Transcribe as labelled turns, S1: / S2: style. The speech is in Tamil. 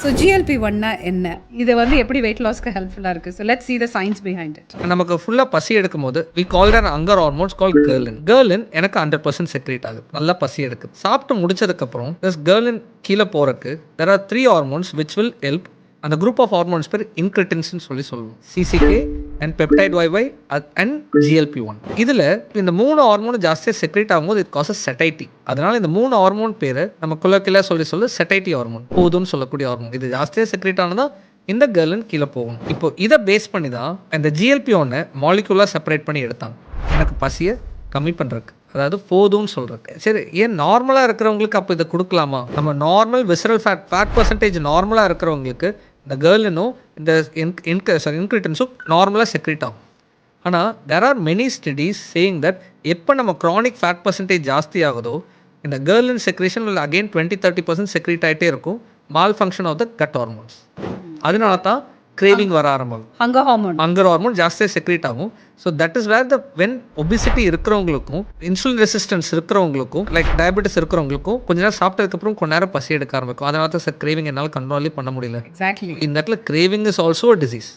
S1: ஸோ GLP-1னா என்ன? இது வந்து எப்படி வெயிட் லாஸ்க்கு ஹெல்ப்ஃபுல்லா இருக்கு? So let's see the science behind it.
S2: நமக்கு ஃபுல்லாக பசி எடுக்கும்போது we call an hunger hormones call ghrelin. Ghrelin எனக்கு 100% செக்ரேட் ஆகுது, நல்லா பசி எடுக்குது. சாப்பிட்டு முடிச்சதுக்கப்புறம் ப்ளஸ் கேர்லின் கீழே போகிறதுக்கு there are 3 hormones which will help. அந்த குரூப் ஆஃப் ஹார்மோன்ஸ் பேர் இன்க்ரிட்டின்ஸ்னு சொல்லுவோம். CCK and peptide Y and GLP-1. இதில் இந்த 3 ஹார்மோன் ஜாஸ்தியாக செக்ரேட் ஆகும்போது இது காசஸ் செட்டைட்டி. அதனால் இந்த 3 ஹார்மோன் பேர் நம்ம குலக்கில் சொல்லி செட்டைட்டி ஹார்மோன், போதும்னு சொல்லக்கூடிய ஹார்மோன். இது ஜாஸ்தியாக செக்ரேட் ஆனதான் இந்த கேர்லின் கீழே போகும். இப்போ இதை பேஸ் பண்ணி தான் இந்த GLP-1 மாலிகுலாக செப்பரேட் பண்ணி எடுத்தாங்க, எனக்கு பசியை கம்மி பண்ணுறதுக்கு, அதாவது போதும்னு சொல்கிறதுக்கு. சரி, ஏன் நார்மலாக இருக்கிறவங்களுக்கு அப்போ இதை கொடுக்கலாமா? நம்ம நார்மல் விசரல் ஃபேட் பர்சன்டேஜ் நார்மலாக இருக்கிறவங்களுக்கு இந்த கேர்லினும் இந்த இன்க்ரிட்டன்ஸும் நார்மலாக செக்ரேட் ஆகும். ஆனால் there are many studies saying that எப்போ நம்ம க்ரானிக் ஃபேட் பர்சன்டேஜ் ஜாஸ்தி ஆகுதோ இந்த ghrelin secretion will again 20-30% secrete ஆகிட்டே இருக்கும். Malfunction of the gut hormones. அதனால தான் கிரேவிங் வர ஆரம்பிக்கும். ஹங்கர் ஹார்மோன் ஜாஸ்தியாக செக்ரேட் ஆகும். So that is where when obesity இருக்கிறவங்களுக்கும் இன்சுலின் ரெசிஸ்டன்ஸ் இருக்கிறவங்களுக்கும் லைக் டயபெட்டிஸ் இருக்கிறவங்களுக்கும் கொஞ்ச நேரம் சாப்பிட்டதுக்கப்புறம் கொஞ்ச நேரம் பசி எடுக்க ஆரம்பிக்கும். அதனால தான் சார் கிரேவிங் என்னால் கண்ட்ரோலே பண்ண முடியல.
S1: எக்ஸாக்ட்லி.
S2: இந்த இடத்துல craving is also a disease.